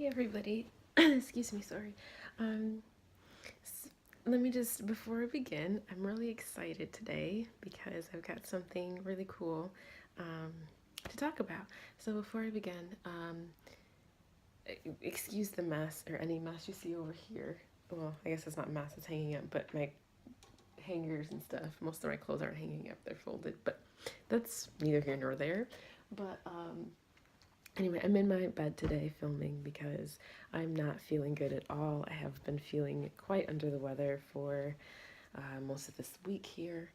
Hey everybody, excuse me, sorry. Um, Let me just, before I begin, I'm really excited today because I've got something really cool um, to talk about. So before I begin, excuse the mess or any mess you see over here. Well, I guess it's not mess, it's hanging up, but my hangers and stuff, most of my clothes aren't hanging up, they're folded, but that's neither here nor there. But Anyway, I'm in my bed today filming because I'm not feeling good at all. I have been feeling quite under the weather for most of this week here.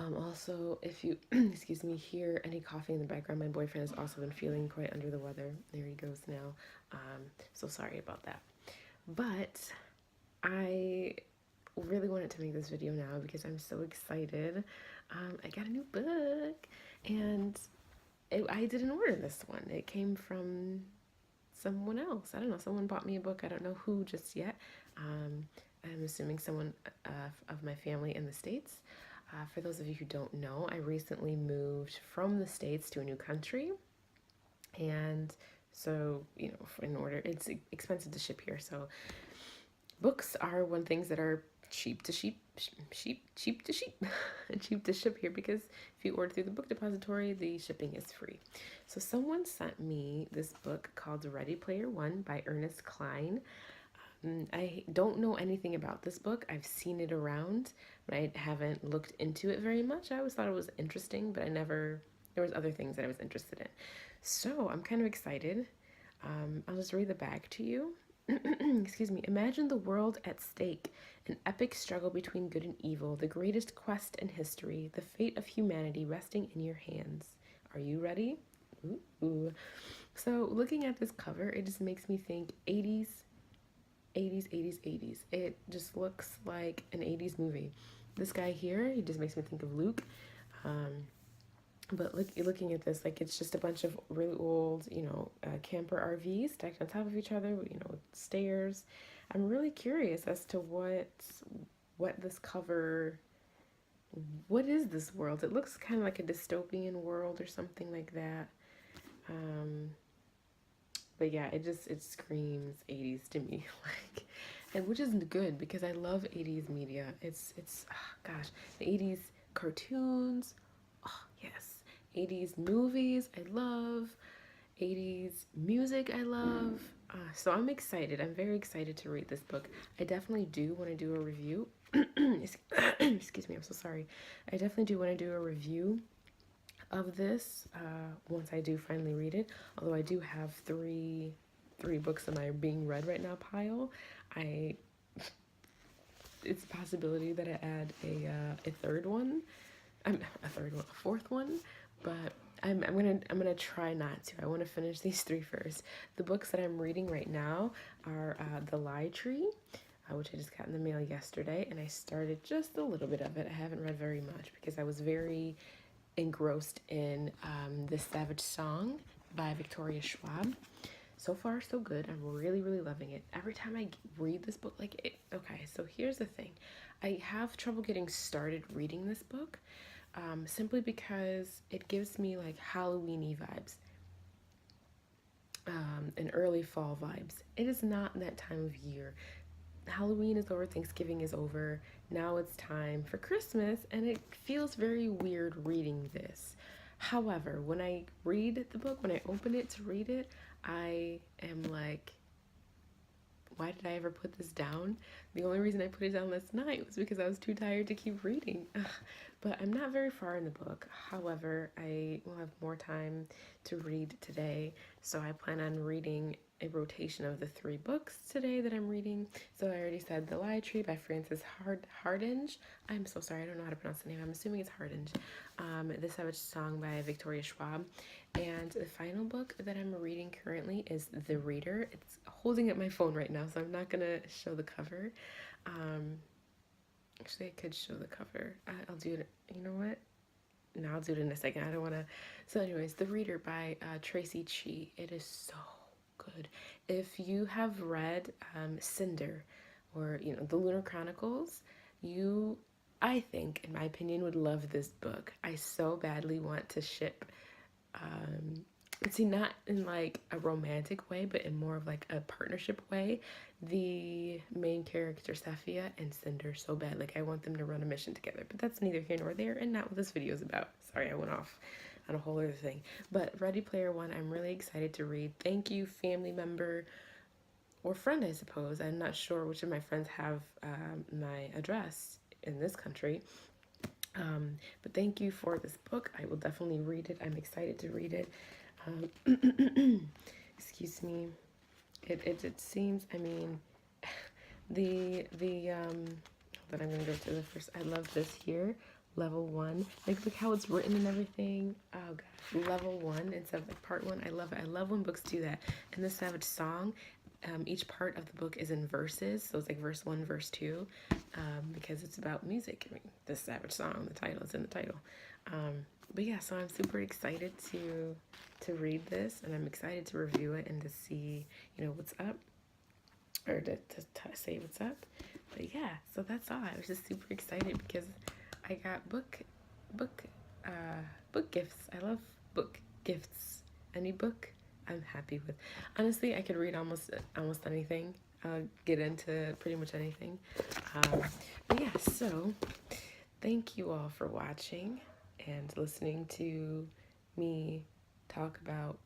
Also, if you, excuse me, hear any coughing in the background, my boyfriend has also been feeling quite under the weather. There he goes now. So sorry about that. But I really wanted to make this video now because I'm so excited. I got a new book and I didn't order this one. It came from someone else. I don't know. Someone bought me a book. I don't know who just yet. Um, I'm assuming someone of my family in the States. For those of you who don't know, I recently moved from the States to a new country. And so, in order, it's expensive to ship here. So, books are one things that are cheap to ship, cheap to ship, cheap to ship here because if you order through the book depository, the shipping is free. So someone sent me this book called Ready Player One by Ernest Cline. I don't know anything about this book. I've seen it around, but I haven't looked into it very much. I always thought it was interesting, but there was other things that I was interested in. So I'm kind of excited. I'll just read the back to you. Excuse me. Imagine the world at stake, an epic struggle between good and evil, the greatest quest in history, the fate of humanity resting in your hands. Are you ready? Ooh, ooh. So, looking at this cover, it just makes me think 80s, 80s, 80s, 80s. It just looks like an 80s movie. This guy here, he just makes me think of Luke. Um, but looking at this, like it's just a bunch of really old, camper RVs stacked on top of each other, with stairs. I'm really curious as to what this cover, what is this world? It looks kind of like a dystopian world or something like that. Um, but yeah, it screams 80s to me, like, and which isn't good because I love 80s media. It's oh gosh, the 80s cartoons. Oh, yes. 80s movies, I love. 80s music, I love. So I'm excited. I'm very excited to read this book. I definitely do want to do a review. Excuse me, I'm so sorry. I definitely do want to do a review of this once I do finally read it. Although I do have three books in my being read right now pile. I It's a possibility that I add a third one. A fourth one, but I'm gonna try not to. I want to finish these three first. The books that I'm reading right now are The Lie Tree, which I just got in the mail yesterday, and I started just a little bit of it. I haven't read very much because I was very engrossed in The Savage Song by Victoria Schwab. So far, so good. I'm really, really loving it. Every time I read this book, okay, so here's the thing. I have trouble getting started reading this book simply because it gives me like Halloween-y vibes and early fall vibes. It is not that time of year. Halloween is over, Thanksgiving is over. Now it's time for Christmas, and it feels very weird reading this. However, when I read the book, when I open it to read it, I am like, why did I ever put this down? The only reason I put it down last night was because I was too tired to keep reading. But I'm not very far in the book. However, I will have more time to read today. So I plan on reading a rotation of the three books today that I'm reading. So I already said The Lie Tree by Frances Hardinge. I'm so sorry, I don't know how to pronounce the name. I'm assuming it's Hardinge. The Savage Song by Victoria Schwab. And the final book that I'm reading currently is The Reader. It's holding up my phone right now, so I'm not gonna show the cover. Actually, I could show the cover. I'll do it. You know what? No, I'll do it in a second. I don't want to. So, anyways, The Reader by Tracy Chee. It is so good. If you have read Cinder or, The Lunar Chronicles, you, I think, in my opinion, would love this book. I so badly want to ship see, not in like a romantic way, but in more of like a partnership way. The main character, Safia and Cinder, so bad. Like, I want them to run a mission together, but that's neither here nor there, and not what this video is about. Sorry, I went off on a whole other thing. But Ready Player One, I'm really excited to read. Thank you, family member or friend, I suppose. I'm not sure which of my friends have my address in this country. But thank you for this book. I will definitely read it. I'm excited to read it. Excuse me. It seems, I mean, then I'm gonna go to the first. I love this here, level one. Like, look how it's written and everything. Oh gosh, level one instead of like part one. I love it. I love when books do that. And the Savage Song, each part of the book is in verses, so it's like verse one, verse two, because it's about music. I mean, the Savage Song, the title is in the title. But yeah, so I'm super excited to read this, and I'm excited to review it and to see, you know, what's up, or to say what's up. But yeah, so that's all. I was just super excited because I got book gifts. I love book gifts. Any book I'm happy with. Honestly, I could read almost anything. Get into pretty much anything. But yeah, so thank you all for watching and listening to me talk about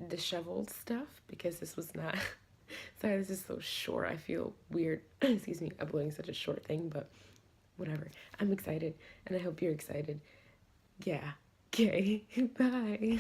disheveled stuff, because this was not sorry, this is so short. I feel weird excuse me, uploading such a short thing, but whatever. I'm excited, and I hope you're excited. Yeah. Okay. Bye.